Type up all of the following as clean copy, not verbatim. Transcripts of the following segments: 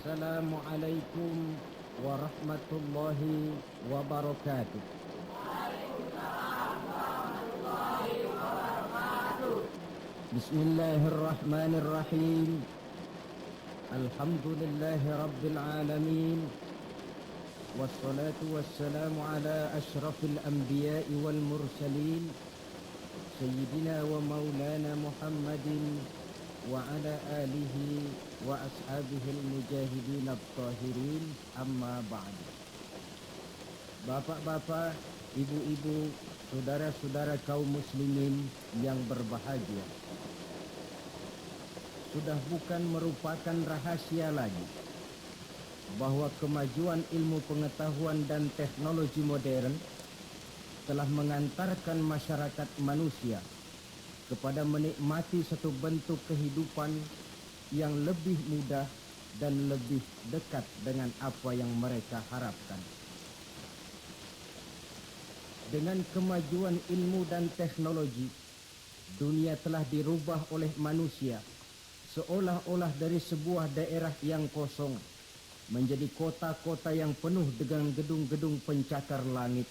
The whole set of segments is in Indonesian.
Assalamualaikum warahmatullahi wabarakatuh. Bismillahirrahmanirrahim. Alhamdulillahi rabbil alamin. Wassalatu wassalamu ala ashrafil anbiya'i wal mursalin, Sayyidina wa maulana Muhammadin wa ala alihi wa ashabihil mujahidin at-tahirin, amma ba'du. Bapak-bapak, ibu-ibu, saudara-saudara kaum muslimin yang berbahagia, sudah bukan merupakan rahasia lagi bahwa kemajuan ilmu pengetahuan dan teknologi modern telah mengantarkan masyarakat manusia kepada menikmati satu bentuk kehidupan yang lebih mudah dan lebih dekat dengan apa yang mereka harapkan. Dengan kemajuan ilmu dan teknologi, dunia telah dirubah oleh manusia seolah-olah dari sebuah daerah yang kosong menjadi kota-kota yang penuh dengan gedung-gedung pencakar langit.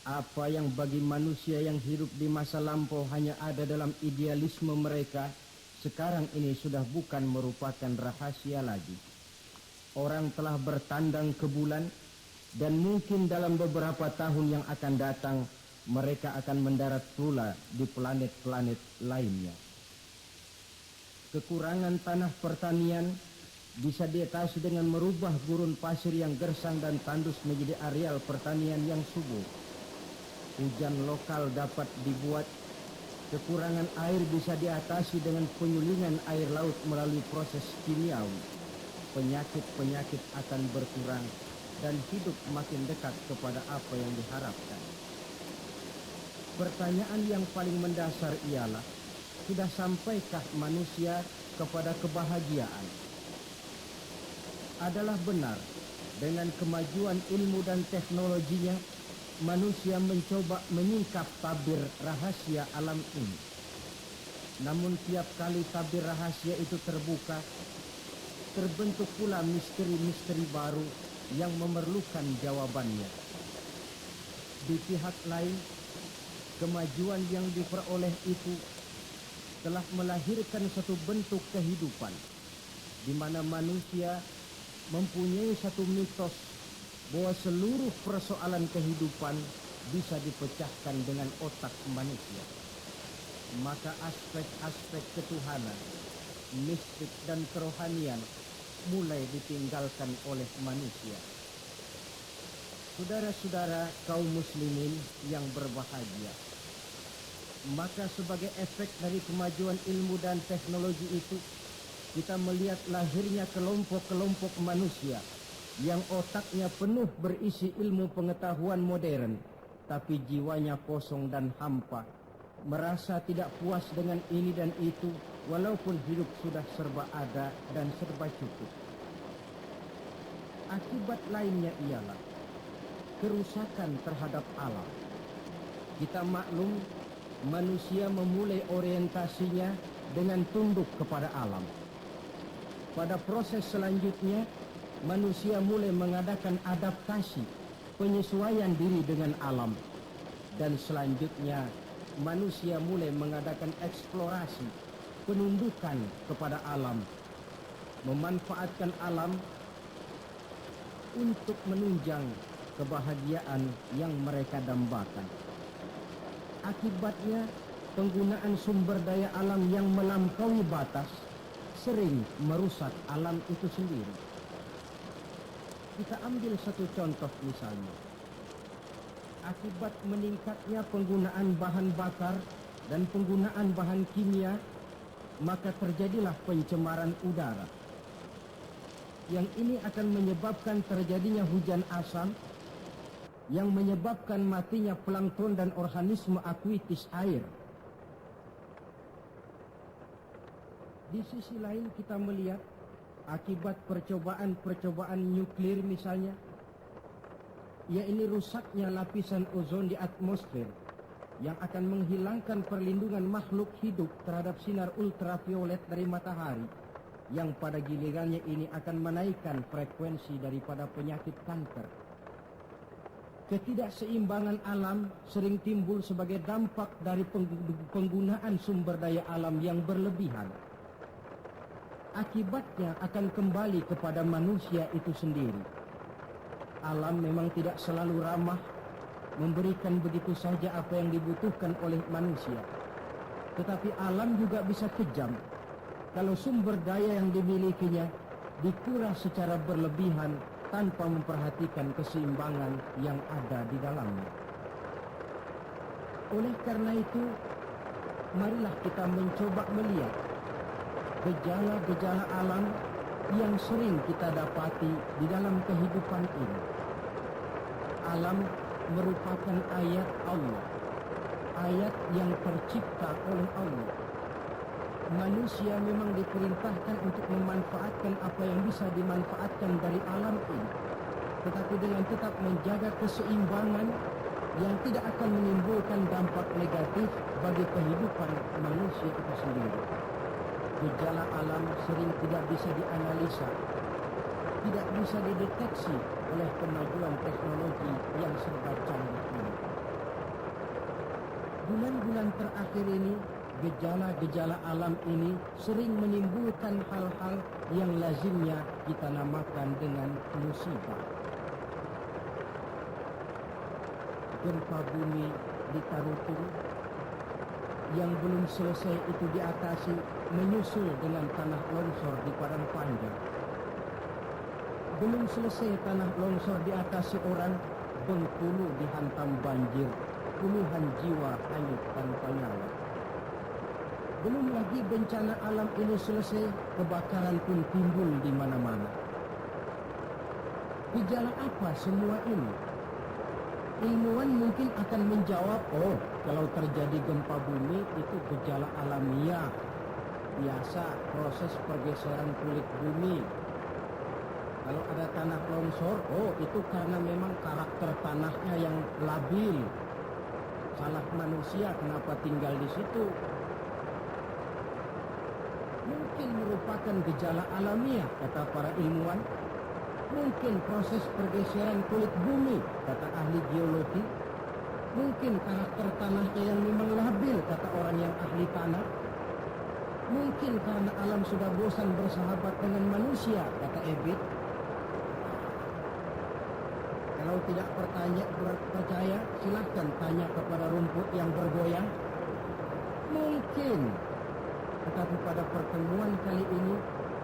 Apa yang bagi manusia yang hidup di masa lampau hanya ada dalam idealisme mereka, sekarang ini sudah bukan merupakan rahasia lagi. Orang telah bertandang ke bulan, dan mungkin dalam beberapa tahun yang akan datang mereka akan mendarat pula di planet-planet lainnya. Kekurangan tanah pertanian bisa diatasi dengan merubah gurun pasir yang gersang dan tandus menjadi areal pertanian yang subur. Hujan lokal dapat dibuat. Kekurangan air bisa diatasi dengan penyulingan air laut melalui proses kimiawi. Penyakit-penyakit akan berkurang dan hidup makin dekat kepada apa yang diharapkan. Pertanyaan yang paling mendasar ialah, sudah sampaikah manusia kepada kebahagiaan? Adalah benar, dengan kemajuan ilmu dan teknologinya, manusia mencoba menyingkap tabir rahasia alam ini. Namun tiap kali tabir rahasia itu terbuka, terbentuk pula misteri-misteri baru yang memerlukan jawabannya. Di pihak lain, kemajuan yang diperoleh itu telah melahirkan satu bentuk kehidupan di mana manusia mempunyai satu mitos bahwa seluruh persoalan kehidupan bisa dipecahkan dengan otak manusia. Maka aspek-aspek ketuhanan, mistik dan kerohanian mulai ditinggalkan oleh manusia. Saudara-saudara kaum muslimin yang berbahagia, maka sebagai efek dari kemajuan ilmu dan teknologi itu, kita melihat lahirnya kelompok-kelompok manusia yang otaknya penuh berisi ilmu pengetahuan modern, tapi jiwanya kosong dan hampa, merasa tidak puas dengan ini dan itu, walaupun hidup sudah serba ada dan serba cukup. Akibat lainnya ialah kerusakan terhadap alam. Kita maklum, manusia memulai orientasinya dengan tunduk kepada alam. Pada proses selanjutnya, manusia mulai mengadakan adaptasi, penyesuaian diri dengan alam. Dan selanjutnya, manusia mulai mengadakan eksplorasi, penundukan kepada alam, memanfaatkan alam untuk menunjang kebahagiaan yang mereka dambakan. Akibatnya, penggunaan sumber daya alam yang melampaui batas sering merusak alam itu sendiri. Kita ambil satu contoh misalnya. Akibat meningkatnya penggunaan bahan bakar dan penggunaan bahan kimia, maka terjadilah pencemaran udara. Yang ini akan menyebabkan terjadinya hujan asam, yang menyebabkan matinya plankton dan organisme akuatis air. Di sisi lain kita melihat akibat percobaan nuklir misalnya, yaitu rusaknya lapisan ozon di atmosfer yang akan menghilangkan perlindungan makhluk hidup terhadap sinar ultraviolet dari matahari, yang pada gilirannya ini akan menaikkan frekuensi daripada penyakit kanker. Ketidakseimbangan alam sering timbul sebagai dampak dari penggunaan sumber daya alam yang berlebihan. Akibatnya akan kembali kepada manusia itu sendiri. Alam memang tidak selalu ramah, memberikan begitu saja apa yang dibutuhkan oleh manusia. Tetapi alam juga bisa kejam kalau sumber daya yang dimilikinya dikuras secara berlebihan tanpa memperhatikan keseimbangan yang ada di dalamnya. Oleh karena itu, marilah kita mencoba melihat gejala-gejala alam yang sering kita dapati di dalam kehidupan ini. Alam merupakan ayat Allah, ayat yang tercipta oleh Allah. Manusia memang diperintahkan untuk memanfaatkan apa yang bisa dimanfaatkan dari alam ini, tetapi dengan tetap menjaga keseimbangan yang tidak akan menimbulkan dampak negatif bagi kehidupan manusia itu sendiri. Gejala alam sering tidak bisa dianalisa, tidak bisa dideteksi oleh kemajuan teknologi yang serba canggih ini. Bulan-bulan terakhir ini, gejala-gejala alam ini sering menimbulkan hal-hal yang lazimnya kita namakan dengan musibah. Gempa bumi di Tarutung yang belum selesai itu diatasi, menyusul dengan tanah longsor di Padang Panjang. Belum selesai tanah longsor diatasi orang, Bengkulu dihantam banjir, puluhan jiwa hanyut tanpa nyawa. Belum lagi bencana alam ini selesai, kebakaran pun timbul di mana-mana. Gejala apa semua ini? Ilmuwan mungkin akan menjawab, oh, kalau terjadi gempa bumi itu gejala alamiah, biasa proses pergeseran kulit bumi. Kalau ada tanah longsor, oh itu karena memang karakter tanahnya yang labil. Salah manusia kenapa tinggal di situ. Mungkin merupakan gejala alamiah, kata para ilmuwan. Mungkin proses pergeseran kulit bumi, kata ahli geologi. Mungkin karakter tanahnya yang memang labil, kata orang yang ahli tanah. Mungkin karena alam sudah bosan bersahabat dengan manusia, kata Ebit. Kalau tidak percaya, silahkan tanya kepada rumput yang bergoyang. Mungkin. Tetapi pada pertemuan kali ini,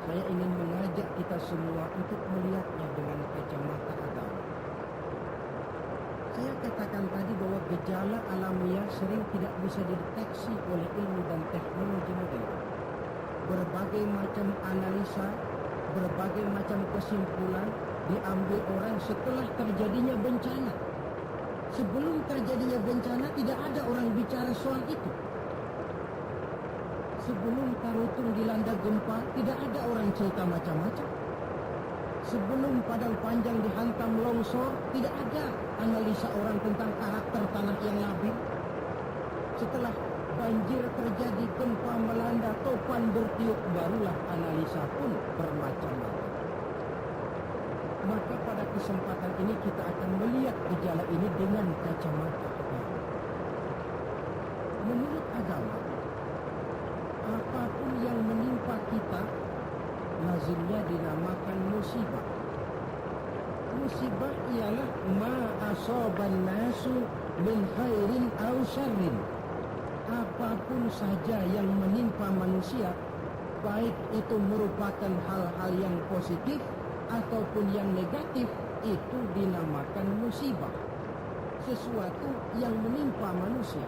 saya ingin mengajak kita semua untuk melihatnya dengan kacamata agama. Saya katakan tadi bahwa gejala alamiah sering tidak bisa dideteksi oleh ilmu dan teknologi modern. Berbagai macam analisa, berbagai macam kesimpulan diambil orang setelah terjadinya bencana. Sebelum terjadinya bencana tidak ada orang bicara soal itu. Sebelum Tarutung dilanda gempa, tidak ada orang cerita macam-macam. Sebelum Padang Panjang dihantam longsor, tidak ada analisa orang tentang karakter tanah yang labil. Setelah banjir terjadi, gempa melanda, topan bertiup, barulah analisa pun bermacam-macam. Maka pada kesempatan ini kita akan melihat gejala ini dengan kacamata agama. Menurut agama, apapun yang menimpa kita lazimnya dinamakan musibah. Musibah ialah ma asaban nasu min khairin aw syarrin. Apapun saja yang menimpa manusia, baik itu merupakan hal-hal yang positif ataupun yang negatif, itu dinamakan musibah. Sesuatu yang menimpa manusia.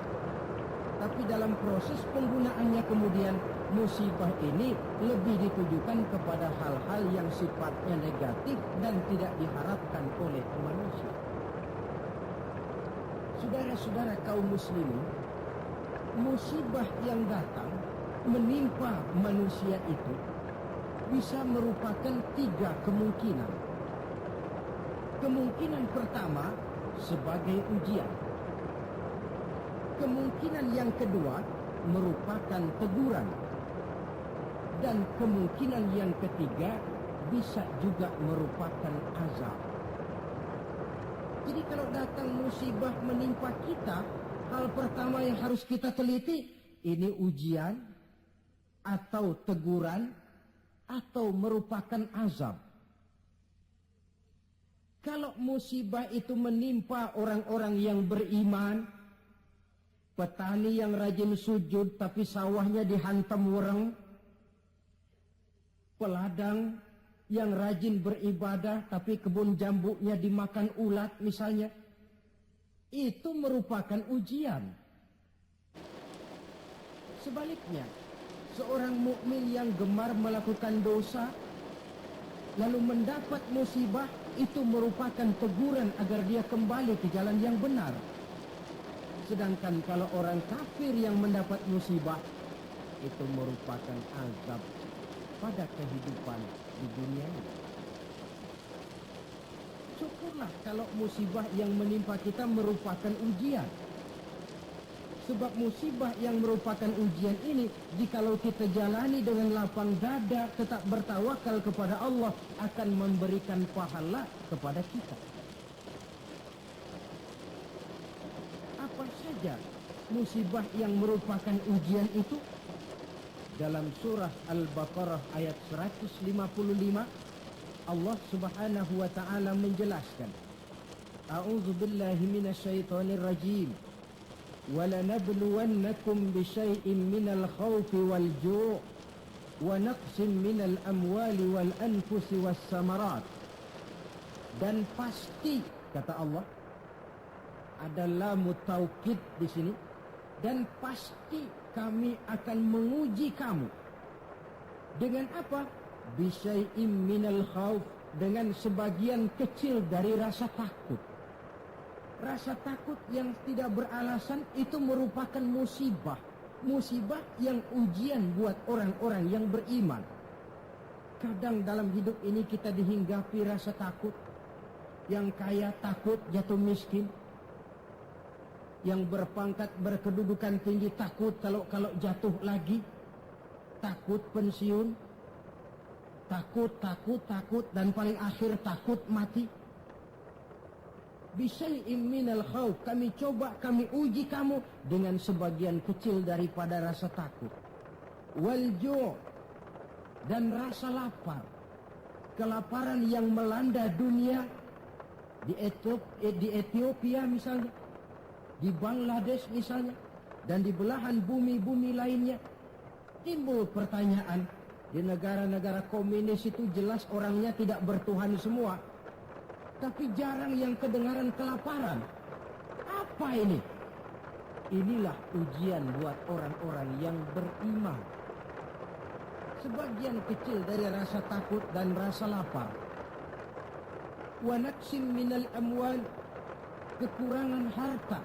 Tapi dalam proses penggunaannya kemudian, musibah ini lebih ditujukan kepada hal-hal yang sifatnya negatif dan tidak diharapkan oleh manusia. Saudara-saudara kaum muslimin, musibah yang datang menimpa manusia itu bisa merupakan 3 kemungkinan. Kemungkinan pertama sebagai ujian. Kemungkinan yang kedua merupakan teguran. Dan kemungkinan yang ketiga bisa juga merupakan azab. Jadi kalau datang musibah menimpa kita, hal pertama yang harus kita teliti, ini ujian atau teguran atau merupakan azab. Kalau musibah itu menimpa orang-orang yang beriman, petani yang rajin sujud tapi sawahnya dihantam wereng, peladang yang rajin beribadah tapi kebun jambunya dimakan ulat misalnya, itu merupakan ujian. Sebaliknya, seorang mukmin yang gemar melakukan dosa lalu mendapat musibah, itu merupakan teguran agar dia kembali ke jalan yang benar. Sedangkan kalau orang kafir yang mendapat musibah, itu merupakan azab pada kehidupan di dunia ini. Syukurlah kalau musibah yang menimpa kita merupakan ujian. Sebab musibah yang merupakan ujian ini, jikalau kita jalani dengan lapang dada, tetap bertawakal kepada Allah, akan memberikan pahala kepada kita. Apa saja musibah yang merupakan ujian itu? Dalam surah Al-Baqarah ayat 155, Allah Subhanahu wa ta'ala menjelaskan, A'udzu billahi minasyaitonir rajim. وَلَنَبْلُوَنَّكُمْ بِشَيْءٍ مِنَ الْخَوْفِ وَالْجُوعِ وَنَقْصٍ مِنَ الْأَمْوَالِ وَالْأَنْفُسِ وَالثَّمَرَاتِ. Dan pasti, kata Allah, ada lamu taukid di sini, dan pasti kami akan menguji kamu. Dengan apa? Bisyai'im minal khauf, dengan sebagian kecil dari rasa takut. Rasa takut yang tidak beralasan itu merupakan musibah. Musibah yang ujian buat orang-orang yang beriman. Kadang dalam hidup ini kita dihinggapi rasa takut. Yang kaya takut jatuh miskin. Yang berpangkat berkedudukan tinggi takut kalau jatuh lagi. Takut pensiun. Takut dan paling akhir takut mati. Bisyai'im minal khauf, kami coba, kami uji kamu dengan sebagian kecil daripada rasa takut. Wal ju', dan rasa lapar. Kelaparan yang melanda dunia di Ethiopia misalnya, di Bangladesh misalnya, dan di belahan bumi-bumi lainnya. Timbul pertanyaan, di negara-negara komunis itu jelas orangnya tidak bertuhan semua, tapi jarang yang kedengaran kelaparan. Apa ini? Inilah ujian buat orang-orang yang beriman. Sebagian kecil dari rasa takut dan rasa lapar. Wa naqsim minal amwal, kekurangan harta.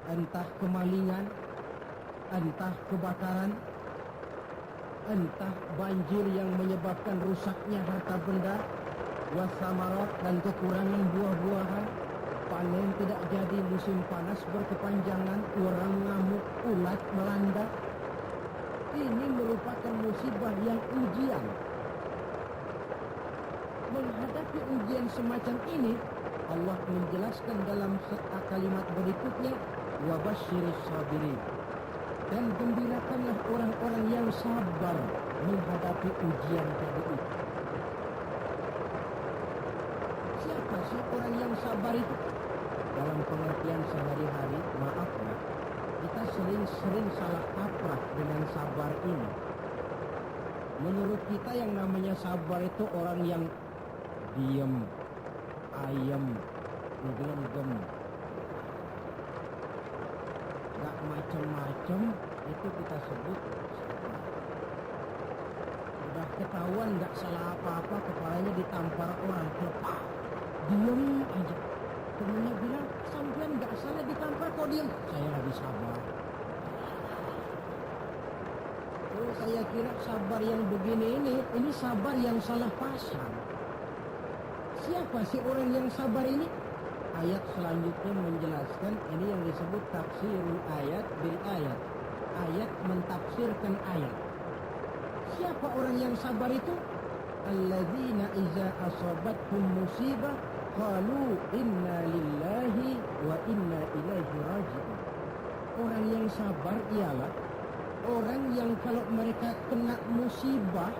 Entah kemalingan, entah kebakaran, entah banjir yang menyebabkan rusaknya harta benda, wasamarat, dan kekurangan buah-buahan, panen tidak jadi, musim panas berkepanjangan, orang ngamuk, ulat melanda. Ini merupakan musibah yang ujian. Menghadapi ujian semacam ini, Allah menjelaskan dalam kalimat berikutnya, wabasyiris sabirin, dan gembirakanlah orang-orang yang sabar menghadapi ujian tadi itu. Siapa sih orang yang sabar itu? Dalam pengertian sehari-hari, maaf ya, kita sering salah kaprah dengan sabar ini. Menurut kita yang namanya sabar itu orang yang diem, ayem, ngeglem-glem, gak macem-macem, itu kita sebut sabar. Udah ketahuan gak salah apa-apa, kepalanya ditampar orang, lepas, diem aja. Temennya bilang, sampean gak salah ditampar kok diem. Saya lagi sabar. Oh, saya kira sabar yang begini ini sabar yang salah pasang. Siapa sih orang yang sabar ini? Ayat selanjutnya menjelaskan, ini yang disebut tafsirul ayat bil ayat. Ayat mentafsirkan ayat. Siapa Siapa orang yang sabar itu? Alladzina iza asabathum musibah qalu inna lillahi wa inna ilaihi raji'un. Orang yang sabar ialah orang yang kalau mereka kena musibah,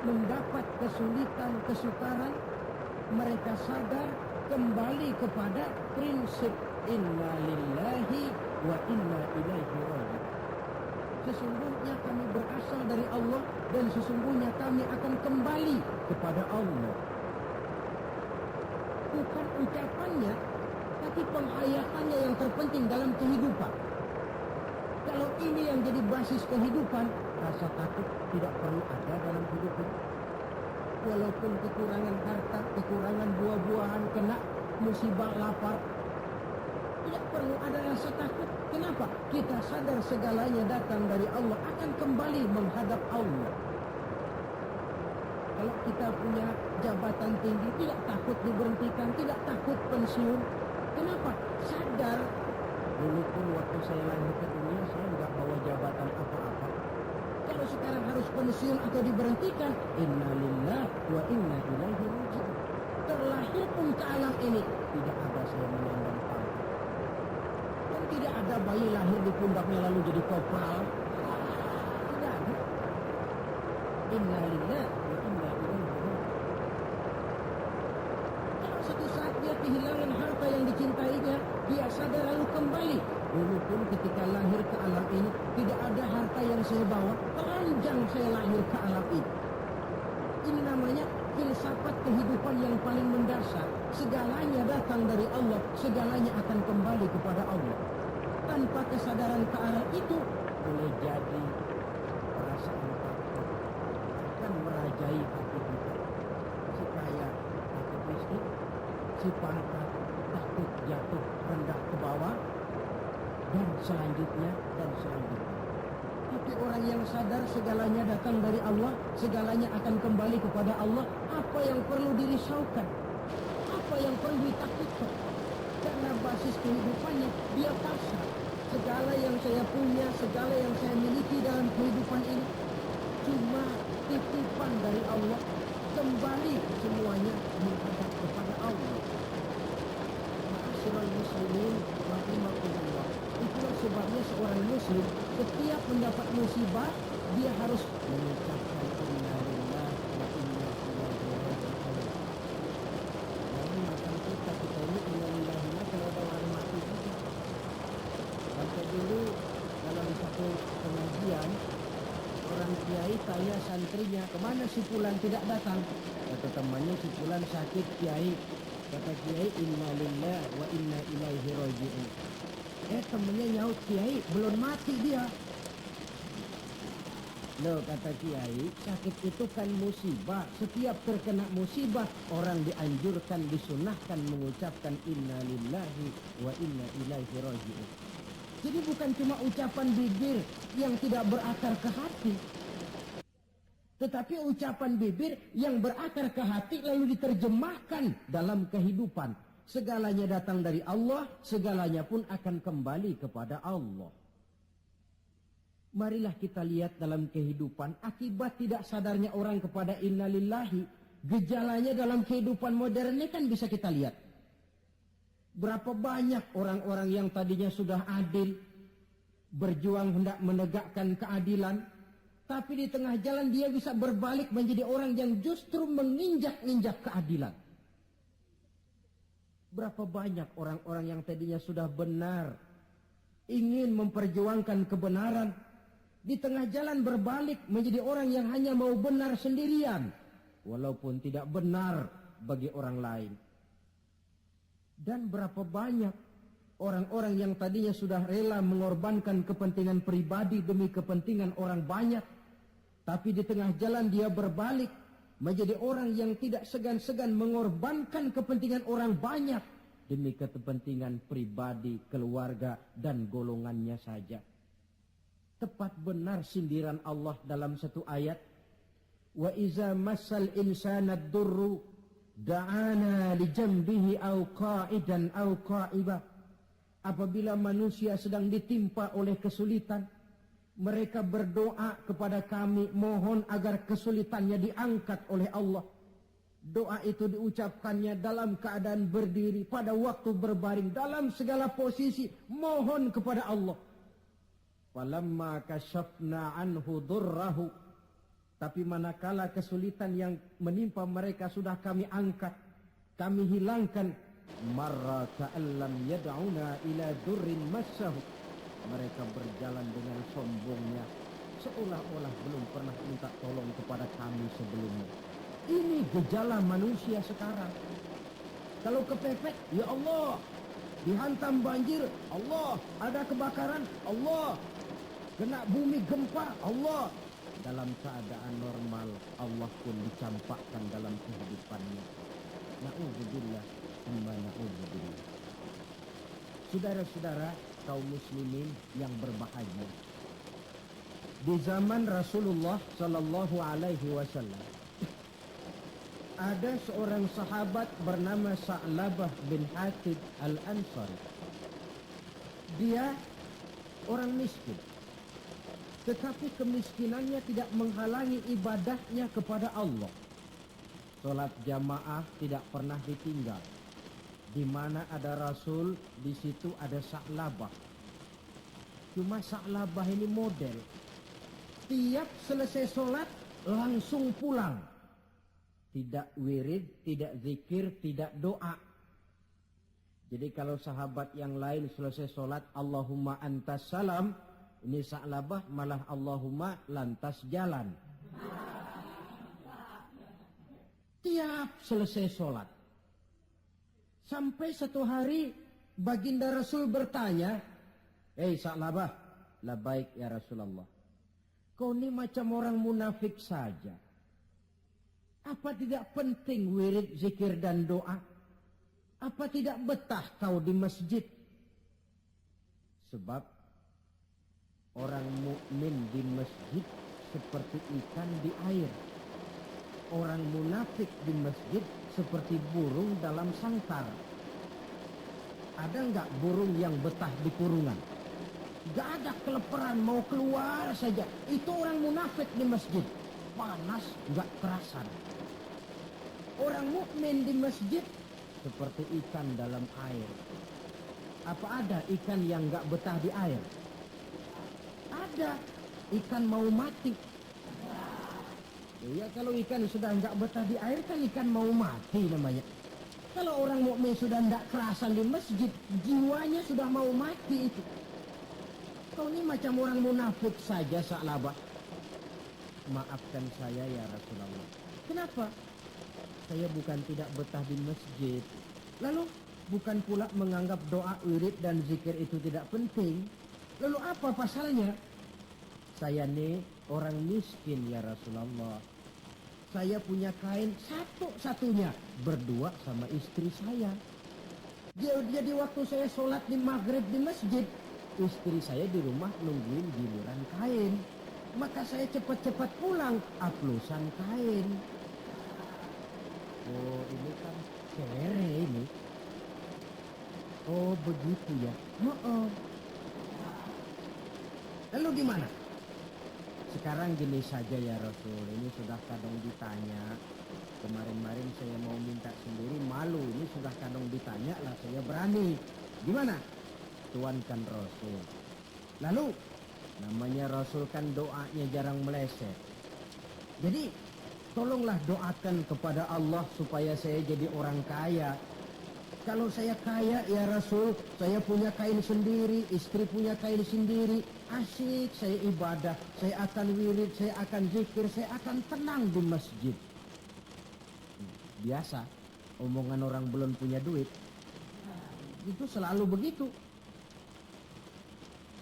mendapat kesulitan, kesukaran, mereka sadar kembali kepada prinsip inna lillahi wa inna ilaihi raji'un. Sesungguhnya kami berasal dari Allah dan sesungguhnya kami akan kembali kepada Allah. Bukan ucapannya, tapi penghayatannya yang terpenting dalam kehidupan. Kalau ini yang jadi basis kehidupan, rasa takut tidak perlu ada dalam hidup ini. Walaupun kekurangan harta, kekurangan buah-buahan, kena musibah lapar, tidak perlu ada rasa takut. Kenapa? Kita sadar segalanya datang dari Allah, akan kembali menghadap Allah. Kalau kita punya jabatan tinggi, tidak takut diberhentikan, tidak takut pensiun. Kenapa? Sadar, dulu pun waktu saya lahir ke dunia, saya nggak bawa jabatan apa-apa. Kalau sekarang harus pensiun atau diberhentikan, inna lillahi wa inna ilaihi raji'un. Terlahir pun ke alam ini, tidak ada saya menyandang pangkat. Dan tidak ada bayi lahir di pundaknya lalu jadi kopral. Tidak ada. Inna lillahi wa inna ilaihi raji'un. Kalau suatu saat dia kehilangan harta yang dicintainya, dia sadar lalu kembali. Dulu pun ketika lahir ke alam ini, tidak ada harta yang saya bawa, telanjang saya lahir ke alam ini. Ini namanya filsafat kehidupan yang paling mendasar. Segalanya datang dari Allah, segalanya akan kembali kepada Allah. Tanpa kesadaran ke arah itu, boleh jadi perasaan takut akan merajai hati kita. Si kaya takut miskin, si pangkat takut jatuh rendah ke bawah, dan selanjutnya. Tapi orang yang sadar segalanya datang dari Allah, segalanya akan kembali kepada Allah, apa yang perlu dirisaukan? Apa yang perlu ditakutkan? Karena basis kehidupannya, dia pasrah. Segala yang saya punya, segala yang saya miliki dalam kehidupan ini, cuma titipan dari Allah, kembali semuanya menghadap kepada Allah. Ma'asyiral muslimin rahimakumullah. Itulah sebabnya seorang muslim setiap mendapat musibah, dia harus mengucapkan inna lillahi wa inna ilaihi raji'un. Jangan makan kita ini inna lillahi kalau ada orang mati juga. Sampai dulu dalam satu pengajian, orang kiai tanya santrinya, kemana si fulan tidak datang? Kata temannya, si fulan sakit kiai. Kata kiai, inna lillahi wa inna ilaihi raji'un. Temennya nyaut, kiai belum mati dia. Loh, kata kiai, sakit itu kan musibah. Setiap terkena musibah, orang dianjurkan, disunahkan mengucapkan inna lillahi wa inna ilaihi raji'un. Jadi bukan cuma ucapan bibir yang tidak berakar ke hati, tetapi ucapan bibir yang berakar ke hati lalu diterjemahkan dalam kehidupan. Segalanya datang dari Allah, segalanya pun akan kembali kepada Allah. Marilah kita lihat dalam kehidupan, akibat tidak sadarnya orang kepada inna lillahi, gejalanya dalam kehidupan modern ini kan bisa kita lihat. Berapa banyak orang-orang yang tadinya sudah adil, berjuang hendak menegakkan keadilan, tapi di tengah jalan dia bisa berbalik menjadi orang yang justru menginjak-injak keadilan. Berapa banyak orang-orang yang tadinya sudah benar, ingin memperjuangkan kebenaran, di tengah jalan berbalik menjadi orang yang hanya mau benar sendirian, walaupun tidak benar bagi orang lain. Dan berapa banyak orang-orang yang tadinya sudah rela mengorbankan kepentingan pribadi demi kepentingan orang banyak, tapi di tengah jalan dia berbalik menjadi orang yang tidak segan-segan mengorbankan kepentingan orang banyak demi kepentingan pribadi, keluarga, dan golongannya saja. Tepat benar sindiran Allah dalam satu ayat, wa iza massal insana ad-durru da'ana li jambihi aw qa'idan aw qa'iba. Apabila manusia sedang ditimpa oleh kesulitan, Mereka berdoa kepada kami, mohon agar kesulitannya diangkat oleh Allah. Doa itu diucapkannya dalam keadaan berdiri, pada waktu berbaring, dalam segala posisi, mohon kepada Allah. Falamma kasyafna anhu durrahu, tapi manakala kesulitan yang menimpa mereka sudah kami angkat, kami hilangkan, marra ka'allam yad'una ila durrin massahu, mereka berjalan dengan sombongnya, seolah-olah belum pernah minta tolong kepada kami sebelumnya. Ini gejala manusia sekarang. Kalau kepepet, ya Allah. Dihantam banjir, Allah. Ada kebakaran, Allah. Kena bumi gempa, Allah. Dalam keadaan normal, Allah pun dicampakkan dalam kehidupannya. Na'udzubillah, amma na'udzubillah. Saudara-saudara kaum muslimin yang berbahagia, di zaman Rasulullah sallallahu alaihi wasallam ada seorang sahabat bernama Sa'labah bin Hatib Al-Ansari. Dia orang miskin, tetapi kemiskinannya tidak menghalangi ibadahnya kepada Allah. Salat jamaah tidak pernah ditinggal. Di mana ada Rasul, di situ ada Sa'labah. Cuma Sa'labah ini model. Tiap selesai salat langsung pulang. Tidak wirid, tidak zikir, tidak doa. Jadi kalau sahabat yang lain selesai sholat, Allahumma antas salam, ini Sa'labah malah Allahumma lantas jalan. Tiap selesai sholat. Sampai satu hari baginda Rasul bertanya, "Hei Sa'labah," "Labaik ya Rasulullah." "Kau ini macam orang munafik saja. Apa tidak penting wirid, zikir dan doa? Apa tidak betah kau di masjid?" Sebab orang mukmin di masjid seperti ikan di air. Orang munafik di masjid seperti burung dalam sangkar. Ada enggak burung yang betah di kurungan? Enggak ada, keleparan mau keluar saja. Itu orang munafik di masjid. Panas enggak kerasan. Orang mukmin di masjid seperti ikan dalam air. Apa ada ikan yang enggak betah di air? Ada. Ikan mau mati. Ya kalau ikan sudah enggak betah di air kan ikan mau mati namanya. Kalau orang mukmin sudah enggak kerasan di masjid, jiwanya sudah mau mati itu. Kau ini macam orang munafik saja Sa'labah. Maafkan saya ya Rasulullah. Kenapa? Saya bukan tidak betah di masjid. Lalu bukan pula menganggap doa, wirid dan zikir itu tidak penting. Lalu apa pasalnya? Saya nih orang miskin ya Rasulullah. Saya punya kain satu-satunya, berdua sama istri saya. Jadi waktu saya sholat di maghrib di masjid, istri saya di rumah nungguin giliran kain. Maka saya cepat-cepat pulang, aplusan kain. Oh ini kan kere ini. Oh begitu ya. Oh. Lalu gimana? Sekarang gini saja ya Rasul, ini sudah kadang ditanya. Kemarin-marin saya mau minta sendiri, malu. Ini sudah kadang ditanya lah, saya berani. Gimana? Tuankan Rasul. Lalu, namanya Rasul kan doanya jarang meleset. Jadi, tolonglah doakan kepada Allah supaya saya jadi orang kaya. Kalau saya kaya ya Rasul, saya punya kain sendiri, istri punya kain sendiri, asyik saya ibadah, saya akan wirid, saya akan zikir, saya akan tenang di masjid. Biasa, omongan orang belum punya duit, itu selalu begitu.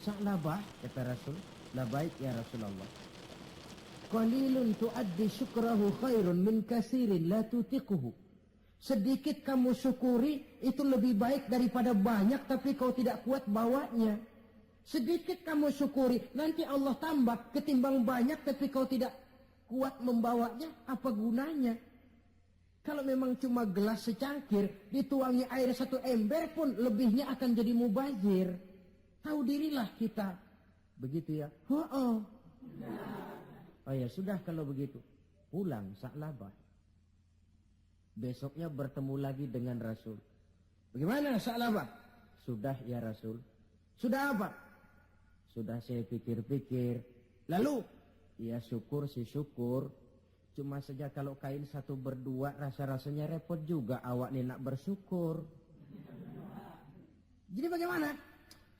Sa'labah, kata Rasul, labaik ya Rasulullah. Qalilun tuaddi syukrahu khairun min kasirin la tutiquhu. Sedikit kamu syukuri itu lebih baik daripada banyak tapi kau tidak kuat bawanya. Sedikit kamu syukuri nanti Allah tambah ketimbang banyak tapi kau tidak kuat membawanya, apa gunanya? Kalau memang cuma gelas secangkir dituangi air satu ember pun lebihnya akan jadi mubazir. Tahu dirilah kita. Begitu ya? Oh ya sudah kalau begitu. Pulang Sa'labah. Besoknya bertemu lagi dengan Rasul. Bagaimana Sa'labah? Sudah ya Rasul. Sudah apa? Sudah saya pikir-pikir. Lalu? Ya syukur sih syukur. Cuma saja kalau kain satu berdua rasa-rasanya repot juga awak nih nak bersyukur. Jadi bagaimana?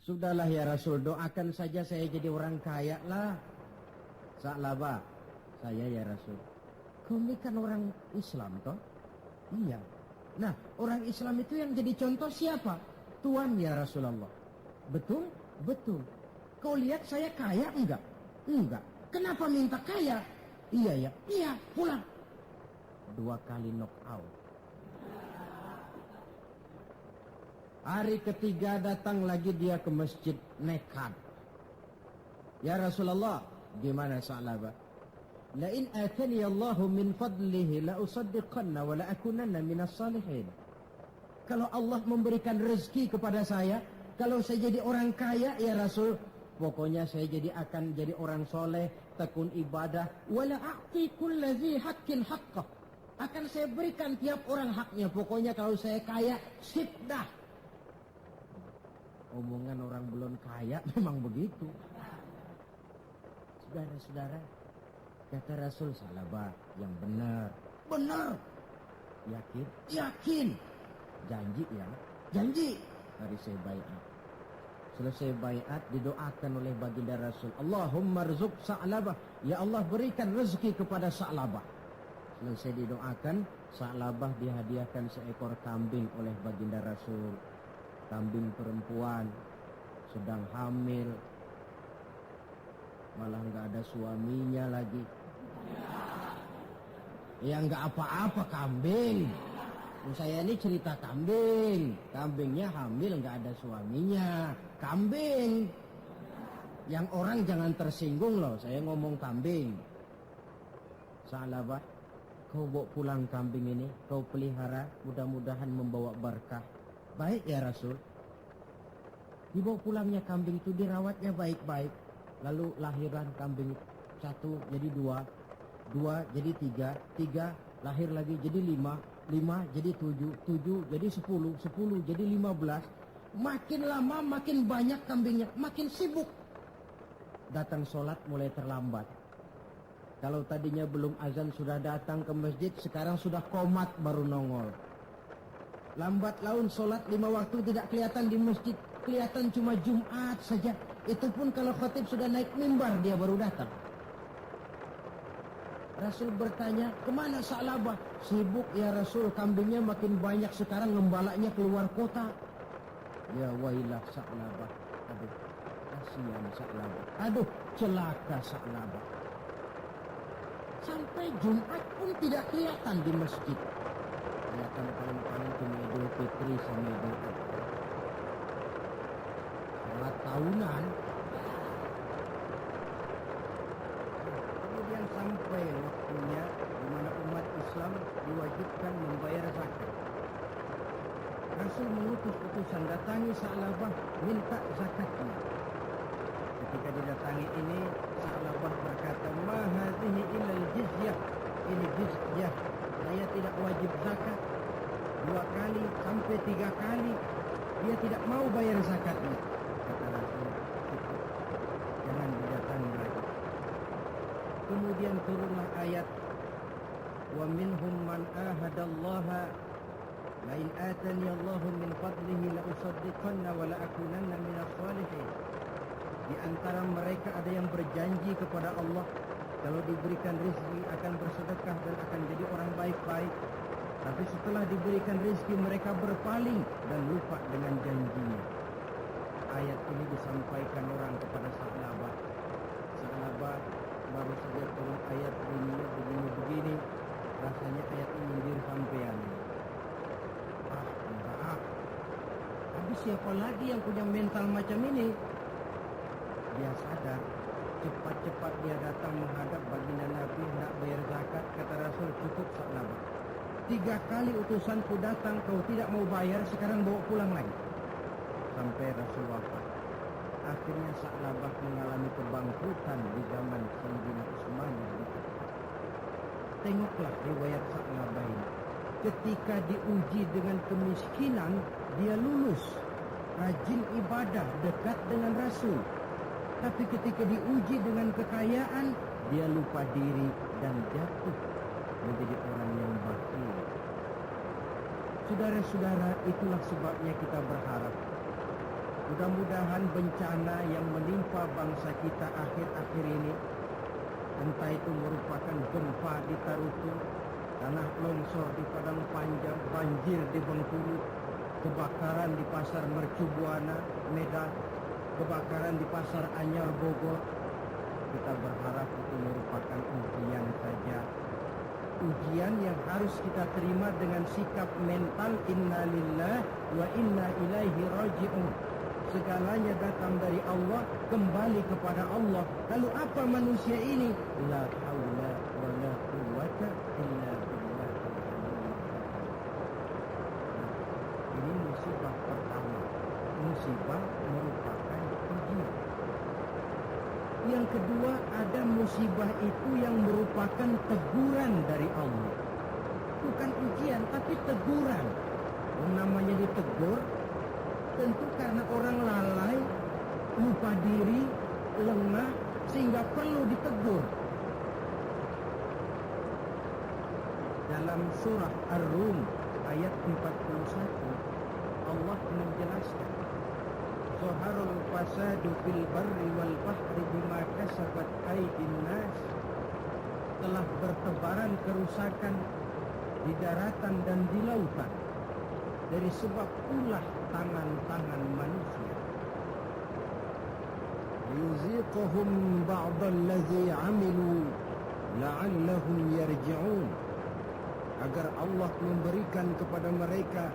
Sudahlah ya Rasul, doakan saja saya jadi orang kaya lah. Sa'labah, saya ya Rasul. Kau ini kan orang Islam toh? Iya. Nah, orang Islam itu yang jadi contoh siapa? Tuhan ya Rasulullah. Betul? Betul. Kau lihat saya kaya enggak? Enggak. Kenapa minta kaya? Iya ya. Iya, pulang. 2 kali knock out. Hari ketiga datang lagi dia ke masjid nekat. Ya Rasulullah, gimana Sa'labah? La in atani Allahu min fadlihi la usaddiqanna wa la akunanna minas salihin. Kalau Allah memberikan rezeki kepada saya, kalau saya jadi orang kaya ya Rasul, pokoknya saya akan jadi orang soleh, tekun ibadah. Wala a'ti kulli haqqin haqqah. Akan saya berikan tiap orang haknya. Pokoknya kalau saya kaya, sip dah. Omongan orang belum kaya memang begitu. Saudara-saudara, kata Rasul, Sa'labah yang benar. Benar. Yakin? Yakin. Janji ya? Janji. Hari saya baiat. Selesai baiat didoakan oleh baginda Rasul. Allahumma rzuq Sa'labah. Ya Allah berikan rezeki kepada Sa'labah. Selesai didoakan, Sa'labah dihadiahkan seekor kambing oleh baginda Rasul. Kambing perempuan. Sedang hamil. Malah nggak ada suaminya lagi. Ya nggak apa-apa kambing. Saya ini cerita kambing. Kambingnya hamil nggak ada suaminya. Kambing. Yang orang jangan tersinggung loh. Saya ngomong kambing. Sa'labah, kau bawa pulang kambing ini. Kau pelihara. Mudah-mudahan membawa berkah. Baik ya Rasul. Dibawa pulangnya kambing itu dirawatnya baik-baik. Lalu lahiran kambing 1 jadi 2, 2 jadi 3, 3 lahir lagi jadi 5, 5 jadi 7, 7 jadi 10, 10 jadi 15. Makin lama makin banyak kambingnya, makin sibuk. Datang sholat mulai terlambat. Kalau tadinya belum azan sudah datang ke masjid, sekarang sudah komat baru nongol. Lambat laun sholat 5 waktu tidak kelihatan di masjid. Kelihatan cuma Jumat saja. Itu pun kalau khatib sudah naik mimbar dia baru datang. Rasul bertanya, kemana Sa'labah? Sibuk ya Rasul, kambingnya makin banyak sekarang, ngembalanya keluar kota. Ya wailah Sa'labah. Aduh, kasihan Sa'labah. Aduh, celaka Sa'labah. Sampai Jumat pun tidak kelihatan di masjid. Kelihatan paling-paling cuma Idul Fitri sama Idul Adha. Salat tahunan. Kemudian sampai waktunya di mana umat Islam diwajibkan membayar zakat. Rasul mengutus utusan datangi Sa'labah minta zakatnya. Ketika didatangi ini, Sa'labah berkata, "Ma hadhihi illal jizyah." Ini jizyah. Saya tidak wajib zakat. 2 kali sampai 3 kali dia tidak mau bayar zakatnya. Kata Rasul, cukup. Jangan didatangi lagi. Kemudian turunlah ayat, "Wa minhum man ahadallaha la in atani Allahu min fadlihi la usaddiqanna wa la akunanna minas shalihin." Di antara mereka ada yang berjanji kepada Allah, kalau diberikan rezeki akan bersedekah dan akan jadi orang baik-baik. Tapi setelah diberikan rezeki mereka berpaling dan lupa dengan janjinya. Ayat ini disampaikan orang kepada Sa'labah. Sa'labah baru saja turun ayat bunyinya begini-begini. Rasanya ayat ini menjadi sampean. Enggak. Tapi siapa lagi yang punya mental macam ini? Dia sadar. Cepat-cepat dia datang menghadap baginda Nabi, hendak bayar zakat. Kata Rasul, cukup Sa'labah. 3 kali utusanku datang, kau tidak mau bayar, sekarang bawa pulang lagi. Sampai Rasul wafat. akhirnya Sa'labah mengalami kebangkrutan di zaman Sayyidina Utsman. Tengoklah riwayat Sa'labah ini. Ketika diuji dengan kemiskinan, dia lulus. Rajin ibadah, dekat dengan Rasul. Tapi ketika diuji dengan kekayaan, dia lupa diri dan jatuh menjadi orang yang bakhil. Saudara-saudara, itulah sebabnya kita berharap mudah-mudahan bencana yang menimpa bangsa kita akhir-akhir ini, entah itu merupakan gempa di Tarutung, tanah longsor di Padang Panjang, banjir di Bengkulu, kebakaran di Pasar Mercubuana, Medan, kebakaran di Pasar Anyar, Bogor. Kita berharap itu merupakan ujian saja. Ujian yang harus kita terima dengan sikap mental inna lillah wa inna ilaihi raji'un. Segalanya datang dari Allah, kembali kepada Allah. Lalu apa manusia ini? La haula wa la quwwata illa billah. Ini musibah pertama. Musibah merupakan ujian. Yang kedua, ada musibah itu yang merupakan teguran dari Allah. Bukan ujian, tapi teguran. Yang namanya ditegur, tentu karena orang lalai, lupa diri, lengah, sehingga perlu ditegur. Dalam surah Ar-Rum ayat 41, Allah menjelaskan, Zaharul fasadu fil barri wal bahri bima kasabat aydin nas. Telah bertebaran kerusakan di daratan dan di lautan dari sebab ulah tangan-tangan manusia. Yuziquhum ba'dallazi 'amilu la'allahum yarji'un. Agar Allah memberikan kepada mereka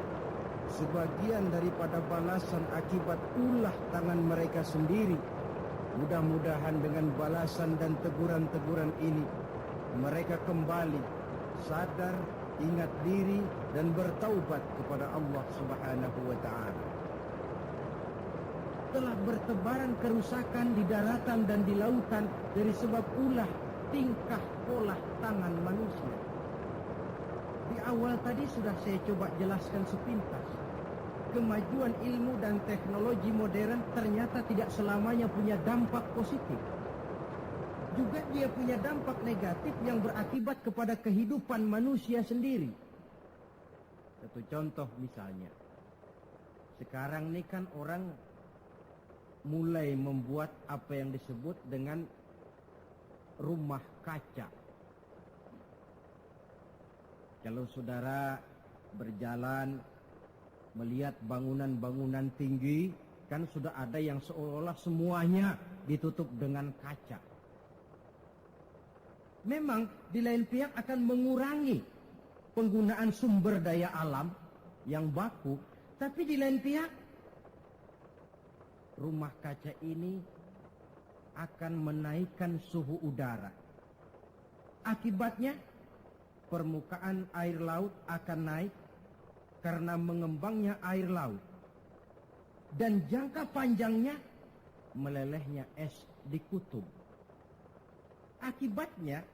sebagian daripada balasan akibat ulah tangan mereka sendiri. Mudah-mudahan dengan balasan dan teguran-teguran ini mereka kembali sadar, ingat diri dan bertaubat kepada Allah Subhanahu wa ta'ala. Telah bertebaran kerusakan di daratan dan di lautan dari sebab ulah tingkah pola tangan manusia. Di awal tadi sudah saya coba jelaskan sepintas. Kemajuan ilmu dan teknologi modern ternyata tidak selamanya punya dampak positif. Juga dia punya dampak negatif yang berakibat kepada kehidupan manusia sendiri. Satu contoh misalnya, sekarang ini kan orang mulai membuat apa yang disebut dengan rumah kaca. Kalau saudara berjalan melihat bangunan-bangunan tinggi, kan sudah ada yang seolah-olah semuanya ditutup dengan kaca. Memang di lain pihak akan mengurangi penggunaan sumber daya alam yang baku, tapi di lain pihak rumah kaca ini akan menaikkan suhu udara. Akibatnya permukaan air laut akan naik karena mengembangnya air laut. Dan jangka panjangnya melelehnya es di kutub. Akibatnya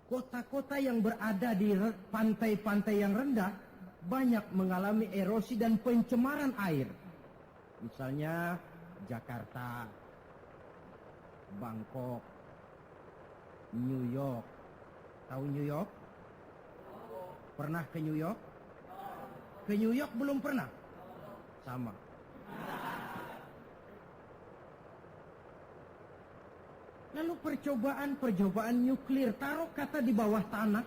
kota-kota yang berada di pantai-pantai yang rendah banyak mengalami erosi dan pencemaran air. Misalnya Jakarta, Bangkok, New York. Tahu New York? Pernah ke New York? Ke New York belum pernah? Sama. Lalu percobaan nuklir, taruh kata di bawah tanah,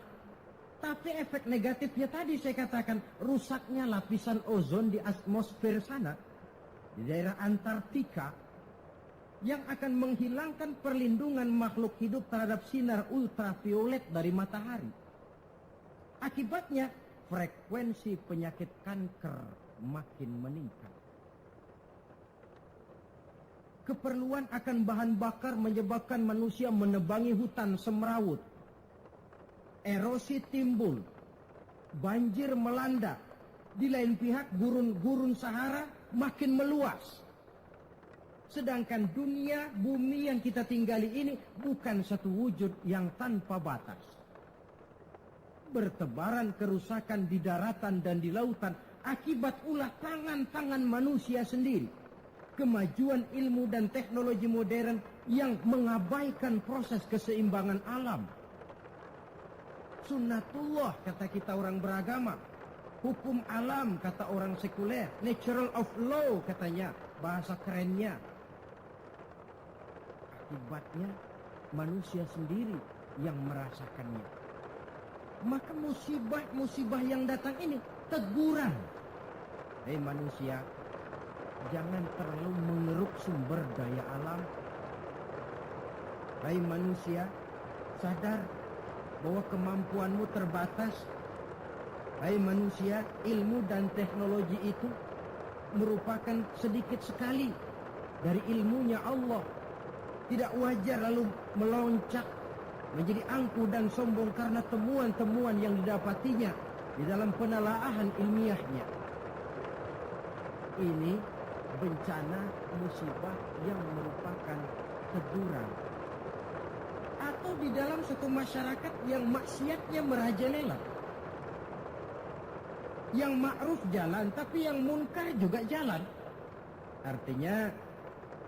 tapi efek negatifnya tadi saya katakan, rusaknya lapisan ozon di atmosfer sana, di daerah Antartika, yang akan menghilangkan perlindungan makhluk hidup terhadap sinar ultraviolet dari matahari. Akibatnya, frekuensi penyakit kanker makin meningkat. Keperluan akan bahan bakar menyebabkan manusia menebangi hutan semrawut. Erosi timbul, banjir melanda. Di lain pihak, gurun-gurun Sahara makin meluas. Sedangkan dunia, bumi yang kita tinggali ini bukan satu wujud yang tanpa batas. Bertebaran kerusakan di daratan dan di lautan akibat ulah tangan-tangan manusia sendiri. Kemajuan ilmu dan teknologi modern yang mengabaikan proses keseimbangan alam. Sunnatullah kata kita orang beragama. Hukum alam kata orang sekuler. Natural of law katanya, bahasa kerennya. Akibatnya manusia sendiri yang merasakannya. Maka musibah-musibah yang datang ini teguran. Hei manusia, jangan terlalu mengeruk sumber daya alam. Hai manusia, sadar bahwa kemampuanmu terbatas. Hai manusia, ilmu dan teknologi itu merupakan sedikit sekali dari ilmunya Allah. Tidak wajar lalu meloncat menjadi angkuh dan sombong karena temuan-temuan yang didapatinya di dalam penelaahan ilmiahnya. Ini bencana musibah yang merupakan teguran. Atau di dalam suatu masyarakat yang maksiatnya merajalela. Yang ma'ruf jalan, tapi yang munkar juga jalan. Artinya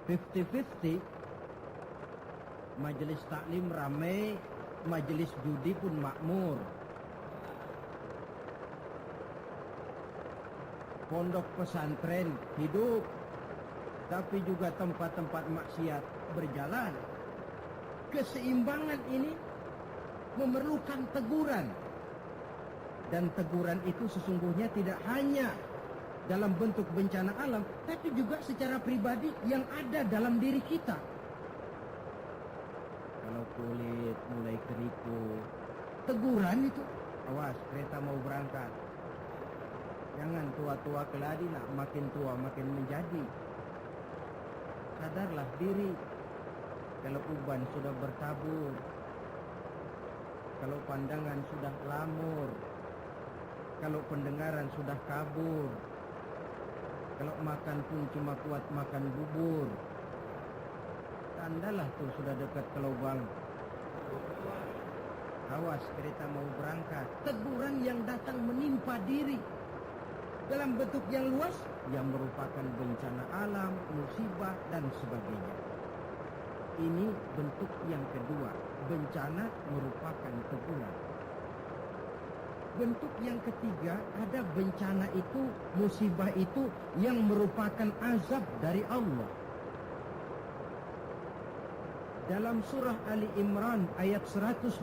50-50. Majelis taklim ramai, majelis judi pun makmur. Pondok pesantren hidup, tapi juga tempat-tempat maksiat berjalan. Keseimbangan ini memerlukan teguran. Dan teguran itu sesungguhnya tidak hanya dalam bentuk bencana alam, tapi juga secara pribadi yang ada dalam diri kita. Kalau kulit mulai keriput, teguran itu, awas kereta mau berangkat. Jangan tua-tua keladi nak, makin tua makin menjadi. Sadarlah diri. Kalau uban sudah bertabur, kalau pandangan sudah lamur, kalau pendengaran sudah kabur, kalau makan pun cuma kuat makan bubur, tandalah tuh sudah dekat ke lubang. Awas kereta mau berangkat. Teguran yang datang menimpa diri dalam bentuk yang luas yang merupakan bencana alam, musibah dan sebagainya. Ini bentuk yang kedua. Bencana merupakan teguran. Bentuk yang ketiga, ada bencana itu, musibah itu yang merupakan azab dari Allah. Dalam surah Ali Imran ayat 112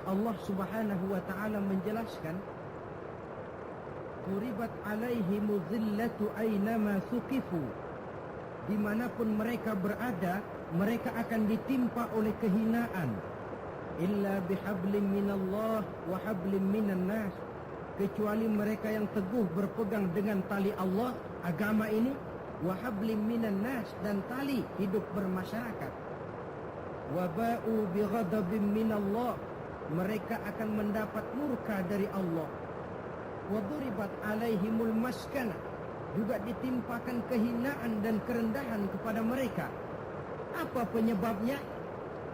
Allah Subhanahu wa taala menjelaskan, "Duribat alaihimu dhillatu aynama thuqifu." Dimanapun mereka berada, mereka akan ditimpa oleh kehinaan. Illa bihablim minallah wa hablim minan nas. Kecuali mereka yang teguh berpegang dengan tali Allah, agama ini, wa hablim minan nas, dan tali hidup bermasyarakat. Wa ba'u bighadabim minallah. Mereka akan mendapat murka dari Allah. Wa duribat alaihimul maskana. Juga ditimpakan kehinaan dan kerendahan kepada mereka. Apa penyebabnya?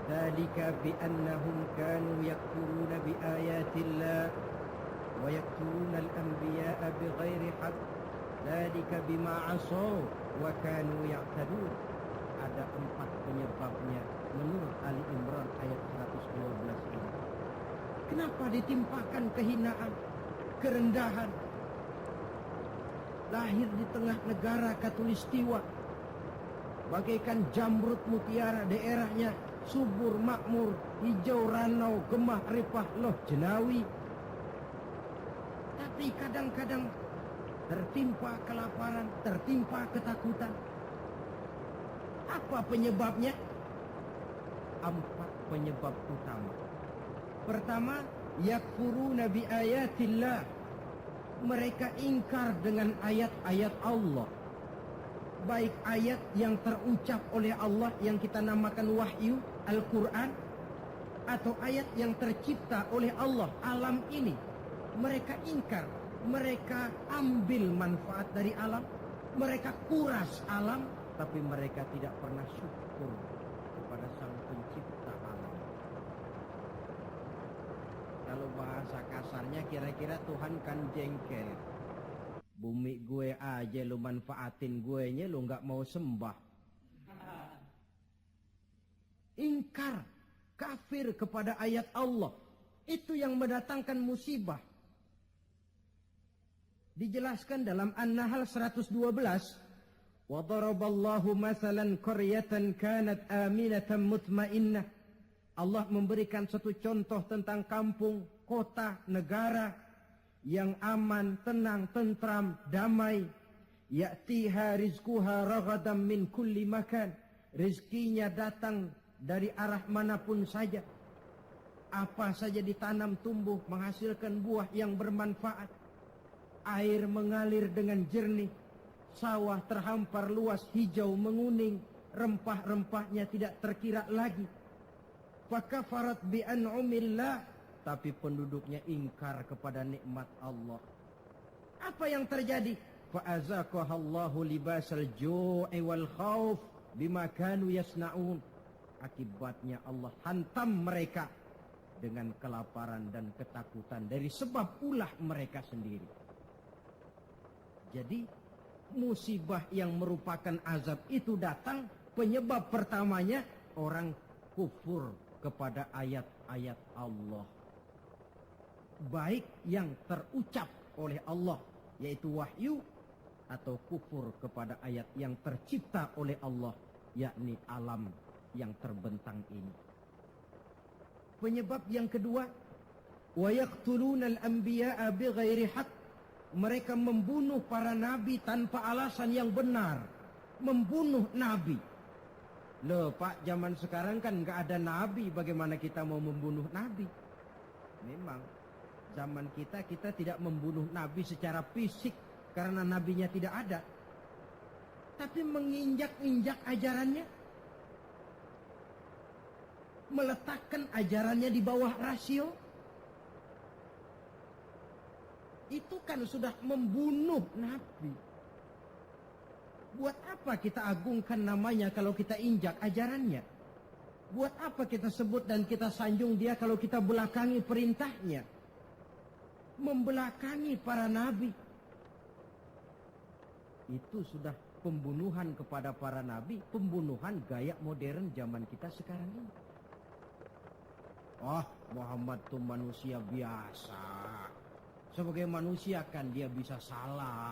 Dzalika bi'annahum kanu yakfuruna biayatillah wa yaqtuluna al-anbiya'a bighairi haqq. Dzalika bima 'asaw wa kanu ya'tadun. Ada 4 penyebabnya menurut Ali Imran ayat 112 ini. Kenapa ditimpakan kehinaan, kerendahan? Lahir di tengah negara Katulistiwa, bagaikan jamrut mutiara, daerahnya subur makmur, hijau ranau, gemah ripah loh jenawi. Tapi kadang-kadang tertimpa kelaparan, tertimpa ketakutan. Apa penyebabnya? 4 penyebab utama. Pertama, yakfuruna bi ayatillah. Mereka ingkar dengan ayat-ayat Allah. Baik ayat yang terucap oleh Allah yang kita namakan wahyu, Al-Quran, atau ayat yang tercipta oleh Allah, alam ini. Mereka ingkar, mereka ambil manfaat dari alam, mereka kuras alam, tapi mereka tidak pernah syukur kepada Sang Pencipta alam. Kalau bahasa kasarnya kira-kira Tuhan kan jengkel. Bumi gue aja lu manfaatin gue nya, lu gak mau sembah. Ingkar, kafir kepada ayat Allah. Itu yang mendatangkan musibah. Dijelaskan dalam An-Nahl 112. Wa daraballahu mathalan qaryatan kanat aminatan mutmainnah. Allah memberikan satu contoh tentang kampung, kota, negara yang aman, tenang, tentram, damai. Ya'tiha rizquha ragadan min kulli makan. Rizkinya datang dari arah manapun saja. Apa saja ditanam tumbuh menghasilkan buah yang bermanfaat. Air mengalir dengan jernih. Sawah terhampar luas hijau menguning. Rempah-rempahnya tidak terkira lagi. Fakafarat bi an'umillah. Tapi penduduknya ingkar kepada nikmat Allah. Apa yang terjadi? Fa'azaqahallahu libasal ju'i wal khauf bima kanu yasna'un. Akibatnya Allah hantam mereka dengan kelaparan dan ketakutan dari sebab ulah mereka sendiri. Jadi musibah yang merupakan azab itu datang, penyebab pertamanya orang kufur kepada ayat-ayat Allah. Baik yang terucap oleh Allah, yaitu wahyu, atau kufur kepada ayat yang tercipta oleh Allah, yakni alam yang terbentang ini. Penyebab yang kedua, wa yaqtuluna al-anbiya'a bighairi haqq. Mereka membunuh para nabi tanpa alasan yang benar. Membunuh nabi. Loh Pak, zaman sekarang kan nggak ada nabi, bagaimana kita mau membunuh nabi? Memang zaman kita tidak membunuh nabi secara fisik karena nabinya tidak ada. Tapi menginjak-injak ajarannya, meletakkan ajarannya di bawah rasio, itu kan sudah membunuh nabi. Buat apa kita agungkan namanya kalau kita injak ajarannya? Buat apa kita sebut dan kita sanjung dia kalau kita belakangi perintahnya? Membelakangi para nabi. Itu sudah pembunuhan kepada para nabi, pembunuhan gaya modern zaman kita sekarang ini. Oh, Muhammad itu manusia biasa. Sebagai manusia kan dia bisa salah.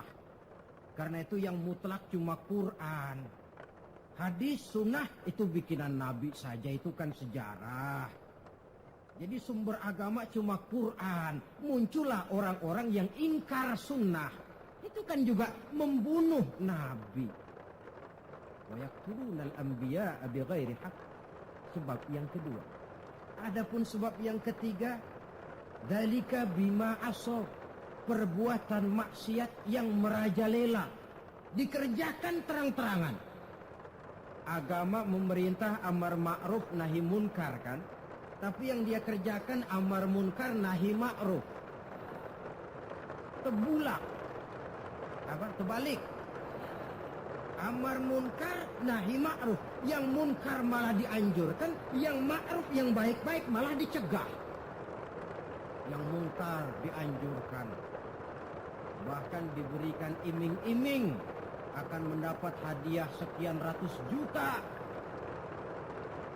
Karena itu yang mutlak cuma Quran. Hadis, sunnah itu bikinan Nabi saja, itu kan sejarah. Jadi sumber agama cuma Quran. Muncullah orang-orang yang ingkar sunnah. Itu kan juga membunuh Nabi. Wa yaqtulunal anbiya'a bighairi haqq. Sebab yang kedua. Adapun sebab yang ketiga, dzalika bima asaw. Perbuatan maksiat yang merajalela, dikerjakan terang-terangan. Agama memerintah amar ma'ruf nahi munkar kan, tapi yang dia kerjakan amar munkar nahi ma'ruf. Tebulak, terbalik. Amar munkar nahi ma'ruf, yang munkar malah dianjurkan, yang ma'ruf yang baik-baik malah dicegah. Yang munkar dianjurkan, bahkan diberikan iming-iming akan mendapat hadiah sekian ratus juta,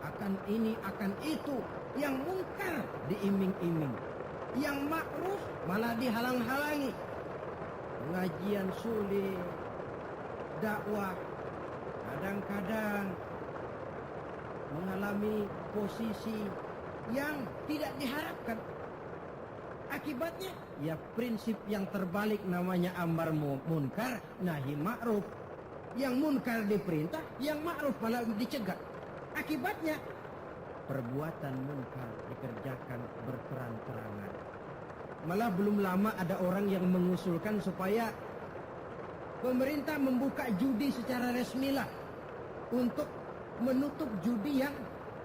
akan ini akan itu. Yang munkar diiming-iming, yang ma'ruf malah dihalang-halangi. Pengajian sulit, dakwah kadang-kadang mengalami posisi yang tidak diharapkan. Akibatnya, ya prinsip yang terbalik namanya amar munkar, nahi ma'ruf. Yang munkar diperintah, yang ma'ruf malah dicegah. Akibatnya, perbuatan munkar dikerjakan berterang-terangan. Malah belum lama ada orang yang mengusulkan supaya pemerintah membuka judi secara resmilah untuk menutup judi yang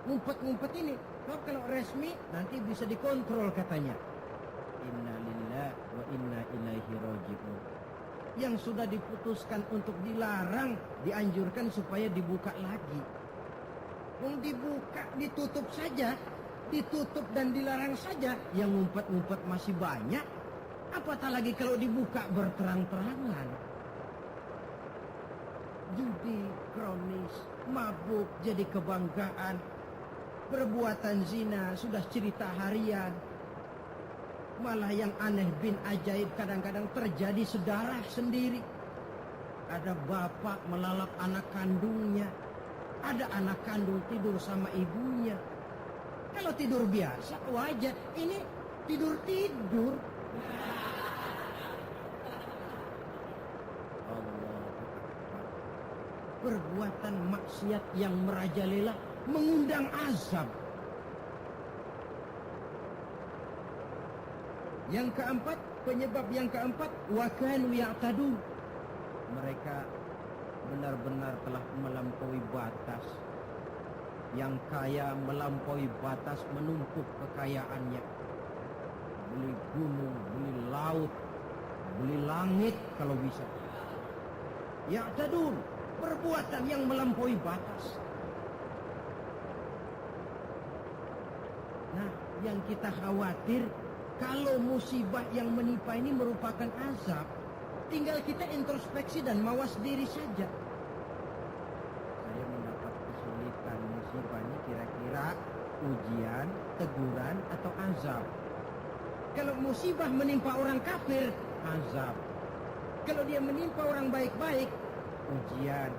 ngumpet-ngumpet ini. Kalau resmi nanti bisa dikontrol katanya. Inna lillahi wa inna ilaihi raji'un. yang sudah diputuskan untuk dilarang, dianjurkan supaya dibuka lagi. Dibuka, ditutup saja, ditutup dan dilarang saja, yang ngumpet-ngumpet masih banyak. Apatah lagi kalau dibuka berterang-terangan. Judi kronis, mabuk jadi kebanggaan, perbuatan zina sudah cerita harian. Malah yang aneh bin ajaib kadang-kadang terjadi sedarah sendiri. Ada bapak melalap anak kandungnya, ada anak kandung tidur sama ibunya. Kalau tidur biasa wajar, ini tidur-tidur. Allah, perbuatan maksiat yang merajalela mengundang azab. Yang keempat, penyebab yang keempat, wa kanu ya'tadun. Mereka benar-benar telah melampaui batas. Yang kaya melampaui batas, menumpuk kekayaannya. Beli gunung, beli laut, beli langit kalau bisa. Ya'tadun, perbuatan yang melampaui batas. Nah, yang kita khawatir, kalau musibah yang menimpa ini merupakan azab, tinggal kita introspeksi dan mawas diri saja. Saya mendapat kesulitan, musibah ini kira-kira ujian, teguran, atau azab. Kalau musibah menimpa orang kafir, azab. Kalau dia menimpa orang baik-baik, ujian.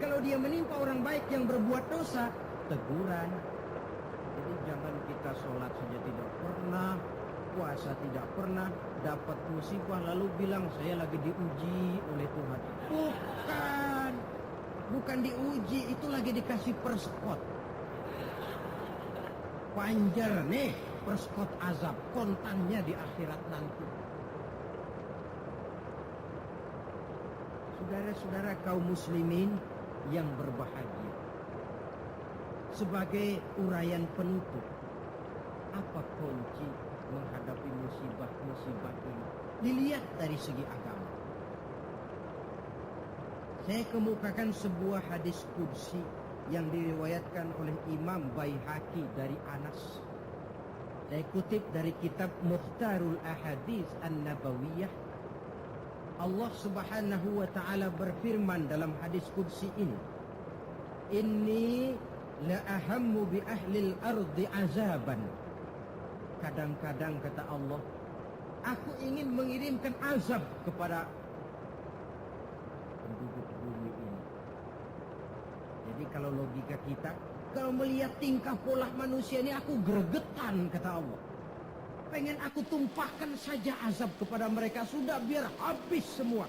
Kalau dia menimpa orang baik yang berbuat dosa, teguran. Jadi jangan kita sholat saja tidak pernah, puasa tidak pernah, dapat musibah lalu bilang saya lagi diuji oleh Tuhan. Bukan diuji, itu lagi dikasih perskot. Panjer nih, perskot azab, kontannya di akhirat nanti. Saudara-saudara kaum muslimin yang berbahagia, sebagai uraian penutup, apa kunci menghadapi musibah-musibah ini? Dilihat dari segi agama. Saya kemukakan sebuah hadis qudsi yang diriwayatkan oleh Imam Baihaqi dari Anas. Saya kutip dari kitab Mukhtarul Ahadits An-Nabawiyah. Allah Subhanahu wa taala berfirman dalam hadis qudsi ini, "Inni la ahammu bi ahlil ardi azaban." Kadang-kadang kata Allah, aku ingin mengirimkan azab kepada penduduk bumi ini. Jadi kalau logika kita, kalau melihat tingkah pola manusia ini, aku gregetan kata Allah. Pengen aku tumpahkan saja azab kepada mereka, sudah biar habis semua.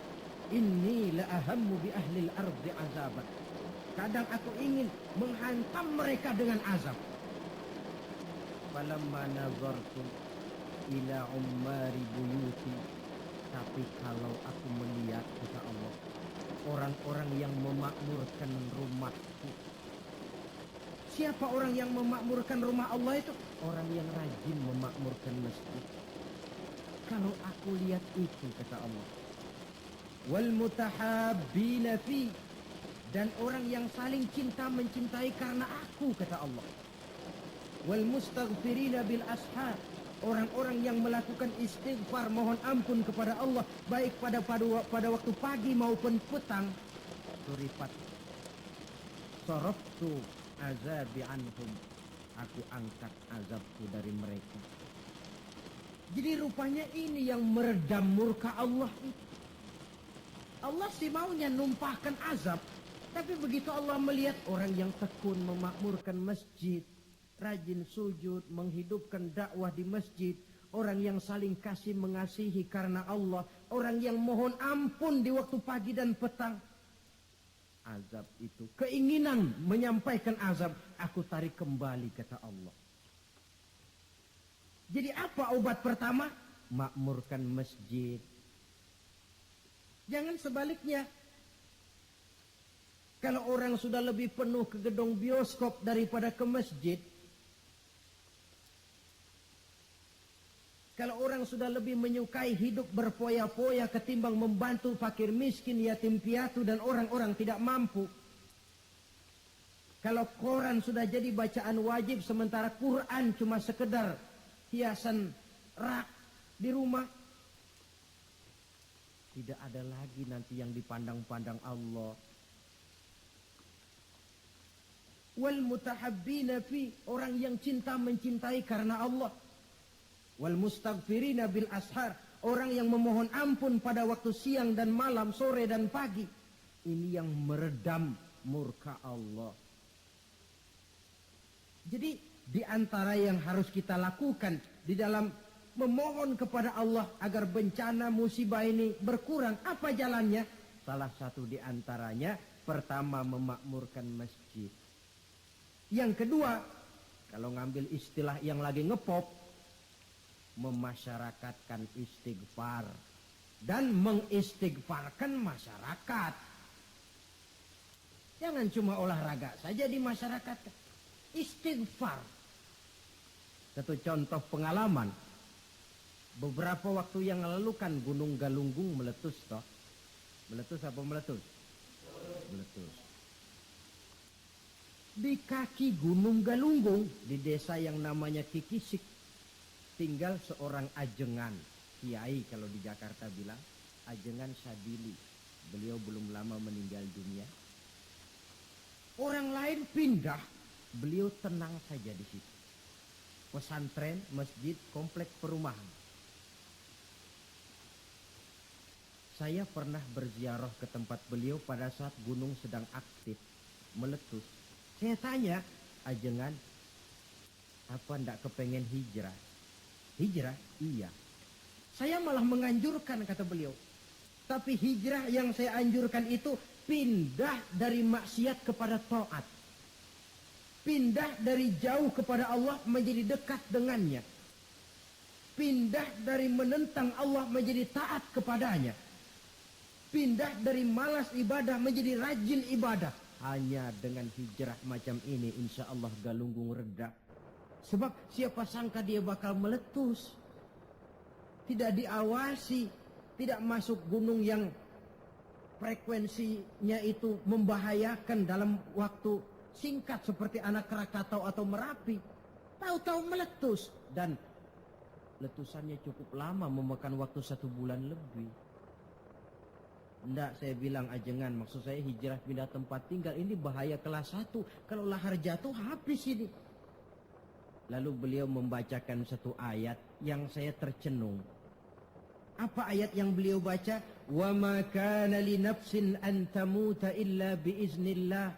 Inni la ahammu bi ahlil ardi azaban. Kadang aku ingin menghantam mereka dengan azab. Falamma nazartu ila ummari buyuti, tapi kalau aku melihat kata Allah, orang-orang yang memakmurkan rumahku. Siapa orang yang memakmurkan rumah Allah itu? Orang yang rajin memakmurkan masjid. Kalau aku lihat itu kata Allah, wal mutahabbina fi, dan orang yang saling cinta mencintai karena aku kata Allah. Wal mustaghfirina bil ashar, orang-orang yang melakukan istighfar mohon ampun kepada Allah baik pada waktu pagi maupun petang. Suripat saraftu azabi anhum, aku angkat azabku dari mereka. Jadi rupanya ini yang meredam murka Allah itu. Allah sih maunya numpahkan azab, tapi begitu Allah melihat orang yang tekun memakmurkan masjid, rajin sujud, menghidupkan dakwah di masjid, orang yang saling kasih mengasihi karena Allah, orang yang mohon ampun di waktu pagi dan petang, azab itu, keinginan menyampaikan azab, aku tarik kembali kata Allah. Jadi apa obat pertama? Makmurkan masjid. Jangan sebaliknya. Kalau orang sudah lebih penuh ke gedung bioskop daripada ke masjid, Kalau orang sudah lebih menyukai hidup berfoya-foya ketimbang membantu fakir miskin, yatim piatu dan orang-orang tidak mampu. Kalau koran sudah jadi bacaan wajib sementara Quran cuma sekedar hiasan rak di rumah, tidak ada lagi nanti yang dipandang-pandang Allah. Wal mutahabbina fi, orang yang cinta mencintai karena Allah. Wal mustaghfirina bil ashar, orang yang memohon ampun pada waktu siang dan malam, sore dan pagi. Ini yang meredam murka Allah. Jadi di antara yang harus kita lakukan di dalam memohon kepada Allah agar bencana musibah ini berkurang, apa jalannya? Salah satu di antaranya, pertama memakmurkan masjid. Yang kedua, kalau ngambil istilah yang lagi ngepop, memasyarakatkan istighfar dan mengistighfarkan masyarakat. Jangan cuma olahraga saja di masyarakat. Istighfar. Satu contoh pengalaman. Beberapa waktu yang lalu kan Gunung Galunggung meletus toh. Meletus apa meletus? Meletus. Di kaki Gunung Galunggung, di desa yang namanya Kikisik, tinggal seorang ajengan, kiai kalau di Jakarta bilang, ajengan Sadili. Beliau belum lama meninggal dunia. Orang lain pindah, beliau tenang saja di situ. Pesantren, masjid, komplek perumahan. Saya pernah berziarah ke tempat beliau pada saat gunung sedang aktif, meletus. Saya tanya, ajengan, apa ndak kepengen hijrah? Hijrah? Iya. Saya malah menganjurkan, kata beliau. Tapi hijrah yang saya anjurkan itu pindah dari maksiat kepada taat. Pindah dari jauh kepada Allah menjadi dekat dengannya. Pindah dari menentang Allah menjadi taat kepadanya. Pindah dari malas ibadah menjadi rajin ibadah. Hanya dengan hijrah macam ini insya Allah Galunggung reda. Sebab siapa sangka dia bakal meletus. Tidak diawasi. Tidak masuk gunung yang frekuensinya itu membahayakan dalam waktu singkat seperti Anak Krakatau atau Merapi. Tahu-tahu meletus. Dan letusannya cukup lama, memakan waktu 1 bulan lebih. Enggak, saya bilang ajengan, maksud saya hijrah pindah tempat tinggal. Ini bahaya kelas 1. Kalau lahar jatuh habis ini. Lalu beliau membacakan satu ayat yang saya tercenung. Apa ayat yang beliau baca? Wa ma kana li nafsin an tamuta illa biiznillah.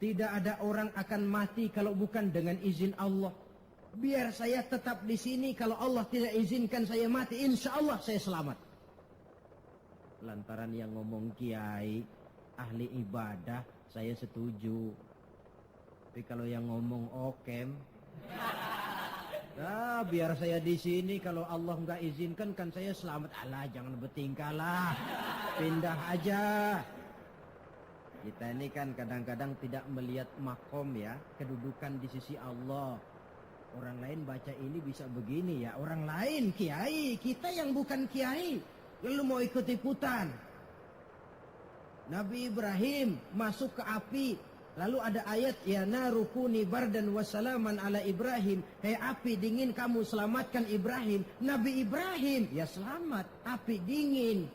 Tidak ada orang akan mati kalau bukan dengan izin Allah. Biar saya tetap di sini, kalau Allah tidak izinkan saya mati, insya Allah saya selamat. Lantaran yang ngomong kiai, ahli ibadah, saya setuju. Tapi kalau yang ngomong okem, biar saya di sini, kalau Allah nggak izinkan kan saya selamat. Alah, jangan bertingkah lah, pindah aja. Kita ini kan kadang-kadang tidak melihat makom ya, kedudukan di sisi Allah. Orang lain baca ini bisa begini ya, orang lain kiai, kita yang bukan kiai. Lalu mau ikut-ikutan. Nabi Ibrahim masuk ke api. Lalu ada ayat, ya narukuni bardan wassalaman ala Ibrahim. Hei api dingin, kamu selamatkan Ibrahim. Nabi Ibrahim, ya selamat. Api dingin.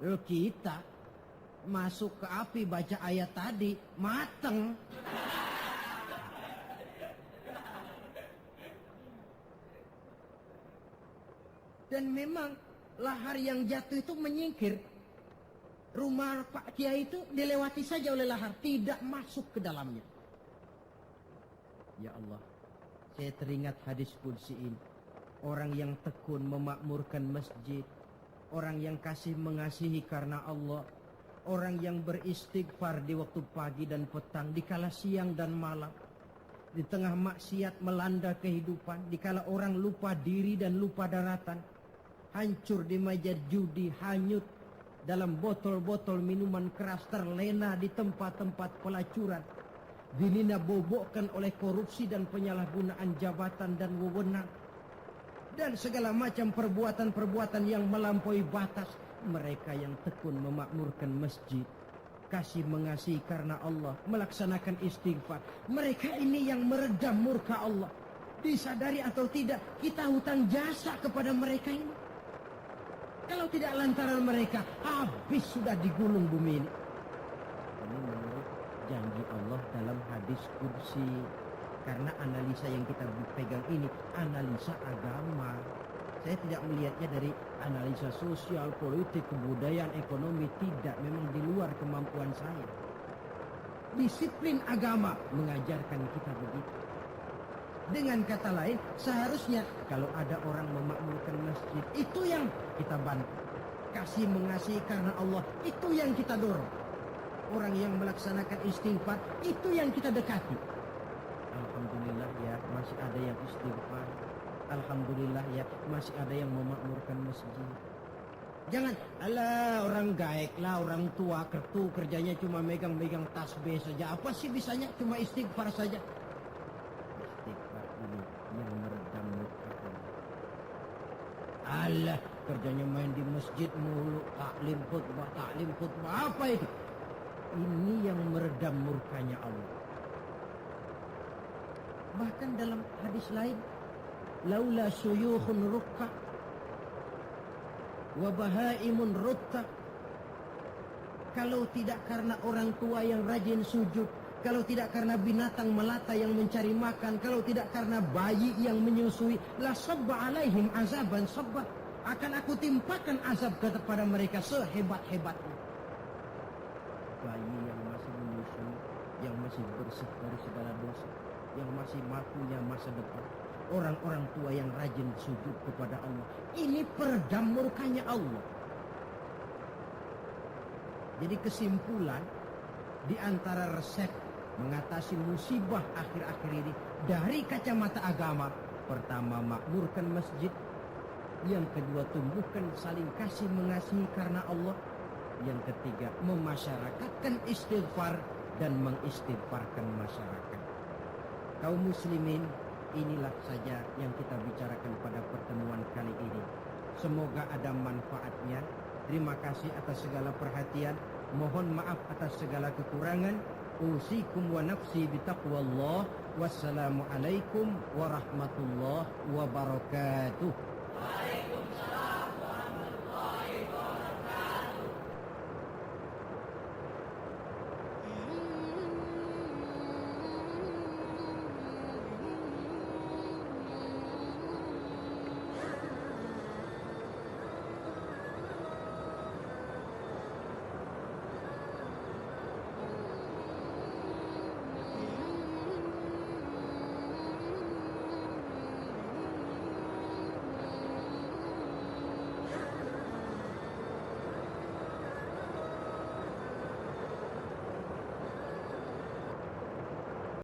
Lalu kita masuk ke api baca ayat tadi, mateng. Dan memang lahar yang jatuh itu menyingkir. Rumah Pak Kiai itu dilewati saja oleh lahar, tidak masuk ke dalamnya. Ya Allah, saya teringat hadis qudsi ini. Orang yang tekun memakmurkan masjid, orang yang kasih mengasihi karena Allah, orang yang beristighfar di waktu pagi dan petang, di kala siang dan malam, di tengah maksiat melanda kehidupan, di kala orang lupa diri dan lupa daratan, hancur di meja judi, hanyut dalam botol-botol minuman keras, terlena di tempat-tempat pelacuran, dinina bobokkan oleh korupsi dan penyalahgunaan jabatan dan wewenang. dan segala macam perbuatan-perbuatan yang melampaui batas. Mereka yang tekun memakmurkan masjid, kasih mengasihi karena Allah, melaksanakan istighfar. Mereka ini yang meredam murka Allah. Disadari atau tidak, kita hutang jasa kepada mereka ini. Kalau tidak lantaran mereka, habis sudah digulung bumi ini. Ini menurut janji Allah dalam hadis kursi. Karena analisa yang kita pegang ini analisa agama. Saya tidak melihatnya dari analisa sosial, politik, kebudayaan, ekonomi. Tidak, memang di luar kemampuan saya. Disiplin agama mengajarkan kita begitu. Dengan kata lain, seharusnya kalau ada orang memakmurkan masjid, itu yang kita bantu. Kasih mengasihi karena Allah, itu yang kita dorong. Orang yang melaksanakan istighfar, itu yang kita dekati. Alhamdulillah ya, masih ada yang istighfar. Alhamdulillah ya, masih ada yang memakmurkan masjid. Jangan, alah orang gaek lah, orang tua kertu kerjanya cuma megang-megang tasbih saja. Apa sih bisanya cuma istighfar saja? Istighfar ini yang meredam murka Allah. Alah, kerjanya main di masjid mulu, taklim khutbah, apa itu? Ini yang meredam murkanya Allah. Bahkan dalam hadis lain, laula suyukhun rukka wa bahaimun rutta. Kalau tidak karena orang tua yang rajin sujud, kalau tidak karena binatang melata yang mencari makan, kalau tidak karena bayi yang menyusui, la sabba alaihim azaban sabba. Akan aku timpakan azab kepada mereka sehebat-hebatnya. Bayi yang masih menyusui, yang masih bersih dari segala dosa, yang masih punya masa depan. Orang-orang tua yang rajin sujud kepada Allah. Ini peredam murkanya Allah. Jadi kesimpulan, di antara resep mengatasi musibah akhir-akhir ini dari kacamata agama, pertama makmurkan masjid, yang kedua tumbuhkan saling kasih mengasihi karena Allah, yang ketiga memasyarakatkan istighfar dan mengistighfarkan masyarakat. Kaum muslimin, inilah saja yang kita bicarakan pada pertemuan kali ini. Semoga ada manfaatnya. Terima kasih atas segala perhatian. Mohon maaf atas segala kekurangan. Usikum wa nafsi bitaqwallah. Wassalamualaikum warahmatullahi wabarakatuh.